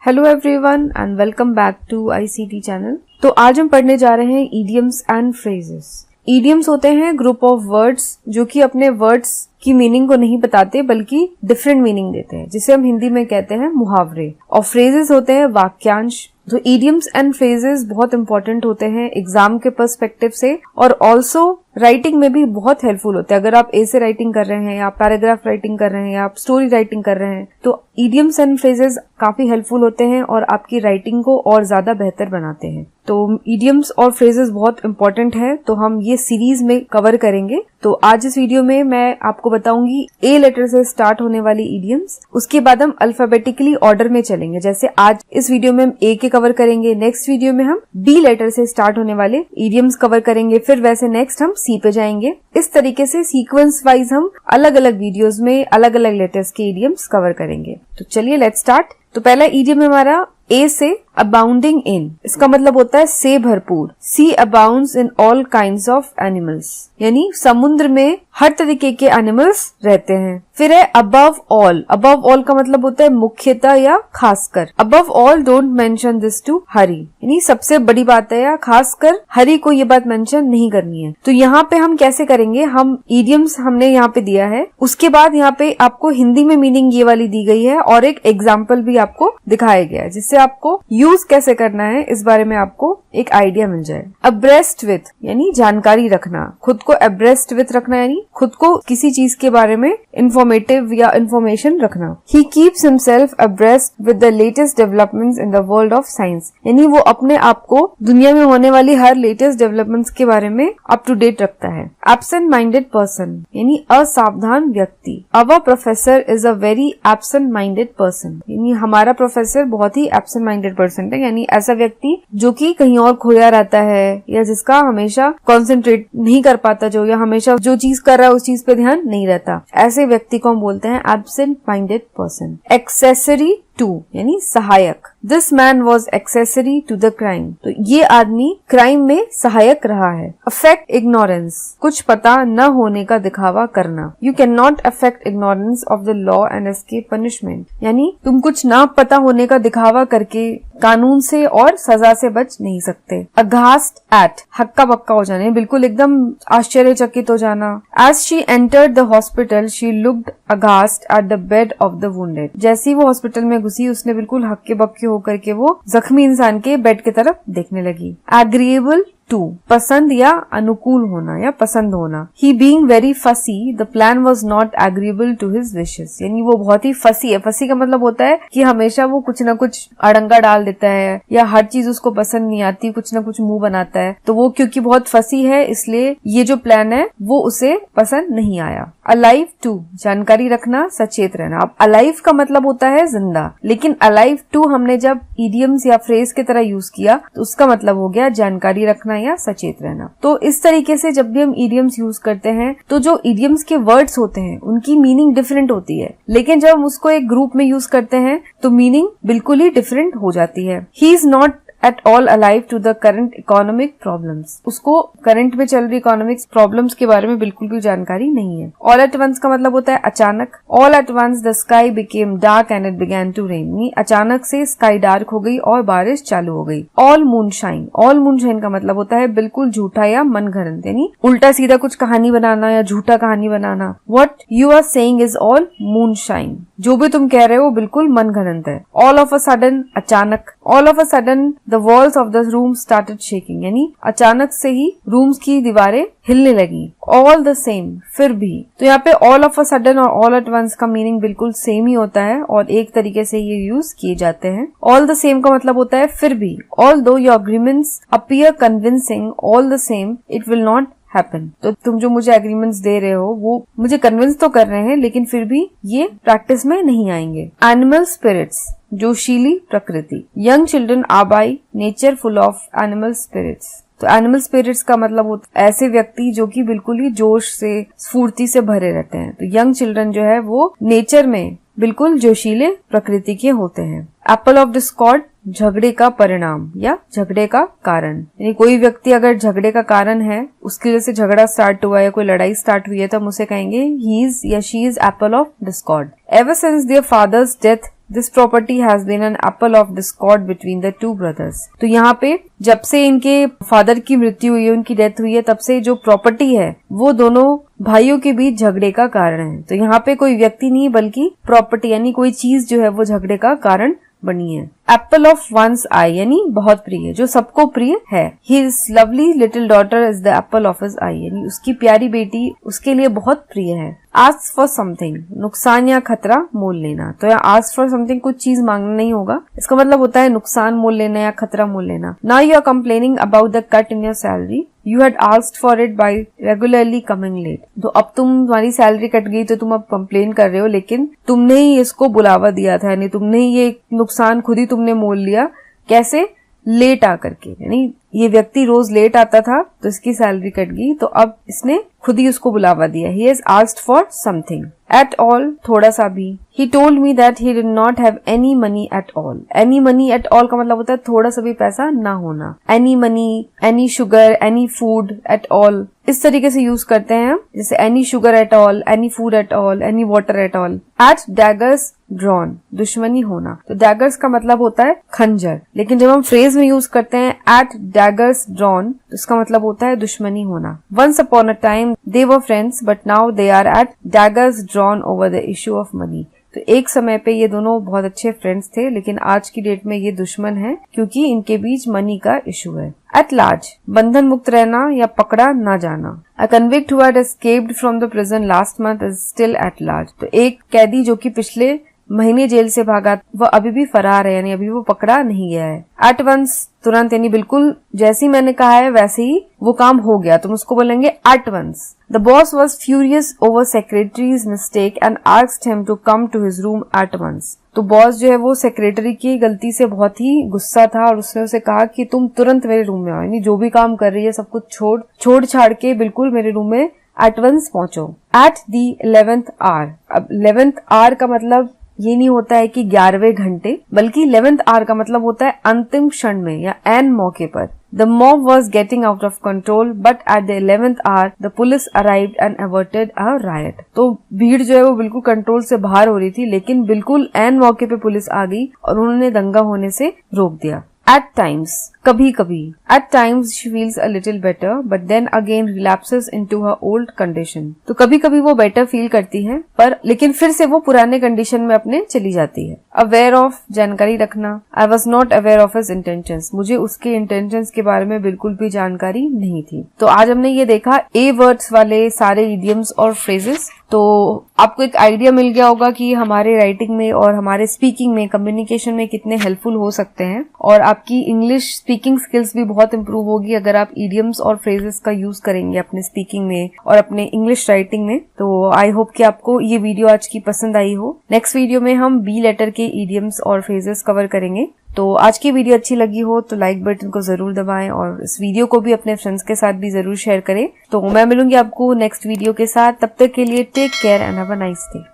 Hello everyone and welcome back to ICT channel. तो आज हम पढ़ने जा रहे हैं इडियम्स एंड फ्रेजेस। इडियम्स होते हैं ग्रुप ऑफ वर्ड्स जो कि अपने वर्ड्स की मीनिंग को नहीं बताते बल्कि डिफरेंट मीनिंग देते हैं, जिसे हम हिंदी में कहते हैं मुहावरे। और फ्रेजेस होते हैं वाक्यांश। तो इडियम्स एंड फ्रेजेस बहुत इंपॉर्टेंट होते हैं एग्जाम के पर्सपेक्टिव से और ऑल्सो राइटिंग में भी बहुत हेल्पफुल होते हैं। अगर आप ऐसे राइटिंग कर रहे हैं या पैराग्राफ राइटिंग कर रहे हैं या आप स्टोरी राइटिंग कर रहे हैं तो इडियम्स एंड फ्रेजेस काफी हेल्पफुल होते हैं और आपकी राइटिंग को और ज्यादा बेहतर बनाते हैं। तो इडियम्स और फ्रेजेस बहुत इंपॉर्टेंट है, तो हम ये सीरीज में कवर करेंगे। तो आज इस वीडियो में मैं आपको बताऊंगी ए लेटर से स्टार्ट होने वाली इडियम्स। उसके बाद हम अल्फाबेटिकली ऑर्डर में चलेंगे। जैसे आज इस वीडियो में हम ए के कवर करेंगे, नेक्स्ट वीडियो में हम बी लेटर से स्टार्ट होने वाले इडियम्स कवर करेंगे, फिर वैसे नेक्स्ट हम सी पे जाएंगे। इस तरीके से सीक्वेंस वाइज हम अलग अलग वीडियोस में अलग अलग लेटर्स के इडियम्स कवर करेंगे। तो चलिए लेट्स स्टार्ट। तो पहला इडियम हमारा ए से अबाउंडिंग इन। इसका मतलब होता है से भरपूर। Sea abounds in all kinds of animals, यानी समुद्र में हर तरीके के एनिमल्स रहते हैं। फिर है अबव ऑल। अबव ऑल का मतलब होता है मुख्यतः या खासकर। Above all don't mention this to Hari, यानी सबसे बड़ी बात है या खासकर हरी को ये बात मेंशन नहीं करनी है। तो यहाँ पे हम कैसे करेंगे, हम इडियम्स हमने यहाँ पे दिया है, उसके बाद यहाँ पे आपको हिंदी में मीनिंग ये वाली दी गई है और एक एग्जाम्पल भी आपको दिखाया गया है जिससे आपको यूज कैसे करना है इस बारे में आपको एक आइडिया मिल जाए। अब्रेस्ट विथ यानी जानकारी रखना, खुद को अब्रेस्ट विथ रखना यानी खुद को किसी चीज के बारे में इंफॉर्मेटिव या इंफॉर्मेशन रखना। He keeps himself abreast with the latest developments in the world of science, यानी वो अपने आप को दुनिया में होने वाली हर लेटेस्ट डेवलपमेंट्स के बारे में अप टू डेट रखता है। एब्सेंट माइंडेड पर्सन यानी असावधान व्यक्ति। Our professor is a very absent minded person, यानी हमारा प्रोफेसर बहुत ही एब्सेंट माइंडेड पर्सन है, यानी ऐसा व्यक्ति जो कि कहीं और खोया रहता है या जिसका हमेशा कॉन्सेंट्रेट नहीं कर पाता, जो या हमेशा जो चीज कर रहा है उस चीज पे ध्यान नहीं रहता, ऐसे व्यक्ति को हम बोलते हैं absent minded person. Accessory to यानी सहायक। This man was accessory to the crime, तो ये आदमी क्राइम में सहायक रहा है। अफेक्ट इग्नोरेंस, कुछ पता न होने का दिखावा करना। You can not affect ignorance of the law and escape punishment, यानी तुम कुछ ना पता होने का दिखावा करके कानून से और सजा से बच नहीं सकते। अघास्ट एट, हक्का बक्का हो जाने, बिल्कुल एकदम आश्चर्यचकित हो जाना। As she entered the hospital she looked aghast at the bed of the wounded, जैसे वो हॉस्पिटल में घुसी उसने बिल्कुल हक्के बक्के होकर के वो जख्मी इंसान के बेड की तरफ देखने लगी। एग्रीएबल टू, पसंद या अनुकूल होना या पसंद होना। He being very fussy the plan was not agreeable to his wishes, यानी वो बहुत ही फसी है। फसी का मतलब होता है कि हमेशा वो कुछ न कुछ अड़ंगा डाल देता है या हर चीज उसको पसंद नहीं आती, कुछ न कुछ मुंह बनाता है। तो वो क्योंकि बहुत फसी है इसलिए ये जो प्लान है वो उसे पसंद नहीं आया। अलाइव टू, जानकारी रखना, सचेत रहना। अब अलाइव का मतलब होता है जिंदा, लेकिन अलाइव टू हमने जब इडियम्स या फ्रेज की तरह यूज किया तो उसका मतलब हो गया जानकारी रखना या सचेत रहना। तो इस तरीके से जब भी हम इडियम्स यूज करते हैं तो जो इडियम्स के वर्ड्स होते हैं उनकी मीनिंग डिफरेंट होती है, लेकिन जब हम उसको एक ग्रुप में यूज करते हैं तो मीनिंग बिल्कुल ही डिफरेंट हो जाती है। He is not at all alive to the current economic problems, उसको करंट में चल रही इकोनॉमिक्स प्रॉब्लम्स के बारे में बिल्कुल भी जानकारी नहीं है। All at once का मतलब होता है अचानक। All at once the sky became dark and it began to rain, अचानक से स्काई डार्क हो गई और बारिश चालू हो गई। All moonshine, all moonshine का मतलब होता है बिल्कुल झूठा या मनगढ़ंत, यानी उल्टा सीधा कुछ कहानी बनाना या झूठा कहानी बनाना। What you are saying is all moonshine, जो भी तुम कह रहे हो बिल्कुल मनगढ़ंत है। All of a sudden, अचानक। All of a sudden the walls of the room started shaking, यानी अचानक से ही रूम्स की दीवारें हिलने लगी। All the same, फिर भी। तो यहाँ पे all of a sudden और all at once का मीनिंग बिल्कुल सेम ही होता है और एक तरीके से ये यूज किए जाते हैं। All the same का मतलब होता है फिर भी। Although your agreements appear convincing, all the same it will not happen, तो तुम जो मुझे एग्रीमेंट्स दे रहे हो वो मुझे कन्विंस तो कर रहे हैं लेकिन फिर भी ये प्रैक्टिस में नहीं आएंगे। एनिमल स्पिरिट्स, जोशीली प्रकृति। Young children are by nature full of animal spirits, तो एनिमल स्पिरिट्स का मतलब होता है ऐसे व्यक्ति जो कि बिल्कुल ही जोश से स्फूर्ति से भरे रहते हैं। तो यंग चिल्ड्रन जो है वो नेचर में बिल्कुल जोशीले प्रकृति के होते हैं। एप्पल ऑफ डिस्कॉर्ड, झगड़े का परिणाम या झगड़े का कारण, यानी कोई व्यक्ति अगर झगड़े का कारण है, उसकी वजह से झगड़ा स्टार्ट हुआ है, कोई लड़ाई स्टार्ट हुई है, तो हम उसे कहेंगे ही इज या she is apple of discord. Ever since their father's death this property has been an apple of discord between the two brothers. तो यहाँ पे जब से इनके फादर की मृत्यु हुई है, उनकी डेथ हुई है, तब से जो प्रॉपर्टी है वो दोनों भाइयों के बीच झगड़े का कारण है। तो यहाँ पे कोई व्यक्ति नहीं बल्कि प्रॉपर्टी यानी कोई चीज जो है वो झगड़े का कारण बनी है। एप्पल ऑफ वंस आई यानी बहुत प्रिय, जो सबको प्रिय है। His lovely little daughter is the apple of his eye, यानी उसकी प्यारी बेटी उसके लिए बहुत प्रिय है। आस्क फॉर समथिंग, नुकसान या खतरा मोल लेना। तो यहाँ आस्क फॉर समथिंग कुछ चीज मांगना नहीं होगा, इसका मतलब होता है नुकसान मोल लेना या खतरा मोल लेना। Now you are complaining about the cut in your salary, you had asked for it by regularly coming late. तो अब तुम्हारी सैलरी कट गई तो तुम अब कंप्लेन कर रहे हो, लेकिन तुमने ही इसको बुलावा दिया था, यानी तुमने ही ये नुकसान खुद ही तुमने मोल लिया। कैसे? लेट आकर के, यानी ये व्यक्ति रोज लेट आता था तो इसकी सैलरी कट गई, तो अब इसने खुद ही उसको बुलावा दिया। He has asked for something. At all, थोड़ा सा भी। He told me that he did not have any money at all. Any money at all का मतलब होता है थोड़ा सा भी पैसा ना होना। Any money, any sugar, any food at all, इस तरीके से यूज करते हैं, जैसे any sugar at all, any food at all, any water at all. At daggers drawn, दुश्मनी होना। तो daggers का मतलब होता है खंजर, लेकिन जब हम फ्रेज में यूज करते हैं at daggers drawn, तो इसका मतलब होता है दुश्मनी होना। Once upon a time they were friends, but now they are at daggers drawn over the issue of money. तो एक समय पे ये दोनों बहुत अच्छे फ्रेंड्स थे, लेकिन आज की डेट में ये दुश्मन है क्योंकि इनके बीच मनी का इशू है। एट लार्ज, बंधन मुक्त रहना या पकड़ा ना जाना। A convict who had escaped from the prison last month is still at large. तो एक कैदी जो कि पिछले महीने जेल से भागा, वह अभी भी फरार है, यानी अभी वो पकड़ा नहीं गया है। एट वंस, तुरंत, यानी बिल्कुल जैसे ही मैंने कहा है वैसे ही वो काम हो गया, तुम उसको बोलेंगे at once. The boss was furious over secretary's mistake and asked him to come to his room at once. तो बॉस जो है वो सेक्रेटरी की गलती से बहुत ही गुस्सा था और उसने उसे कहा कि तुम तुरंत मेरे रूम में आओ, यानी जो भी काम कर रही है सब कुछ छोड़ छाड़ के बिल्कुल मेरे रूम में एट वंस पहुंचो। एट दी 11th hour, अब 11th hour का मतलब ये नहीं होता है कि 11वें घंटे, बल्कि 11th hour का मतलब होता है अंतिम क्षण में या एन मौके पर। The mob was getting out of control, but at the 11th hour, the police arrived and averted a riot. तो भीड़ जो है वो बिल्कुल कंट्रोल से बाहर हो रही थी, लेकिन बिल्कुल एन मौके पे पुलिस आ गई और उन्होंने दंगा होने से रोक दिया। At times, कभी कभी, at times she feels a little better, but then again relapses into her old condition. तो कभी कभी वो बेटर फील करती है, पर लेकिन फिर से वो पुराने कंडीशन में अपने चली जाती है। Aware of, जानकारी रखना। I was not aware of his intentions. मुझे उसके इंटेंशंस के बारे में बिल्कुल भी जानकारी नहीं थी। तो आज हमने ये देखा ए वर्ड्स वाले सारे इडियम्स और फ्रेजेस। तो आपको एक आइडिया मिल गया होगा कि हमारे राइटिंग में और हमारे स्पीकिंग में, कम्युनिकेशन में कितने हेल्पफुल हो सकते हैं, और आपकी इंग्लिश स्पीकिंग स्किल्स भी बहुत इंप्रूव होगी अगर आप इडियम्स और फ्रेजेस का यूज करेंगे अपने स्पीकिंग में और अपने इंग्लिश राइटिंग में। तो आई होप कि आपको ये वीडियो आज की पसंद आई हो। नेक्स्ट वीडियो में हम बी लेटर के इडियम्स और फ्रेजेस कवर करेंगे। तो आज की वीडियो अच्छी लगी हो तो लाइक बटन को जरूर दबाएं और इस वीडियो को भी अपने फ्रेंड्स के साथ भी जरूर शेयर करें। तो मैं मिलूंगी आपको नेक्स्ट वीडियो के साथ, तब तक के लिए take care and have a nice day.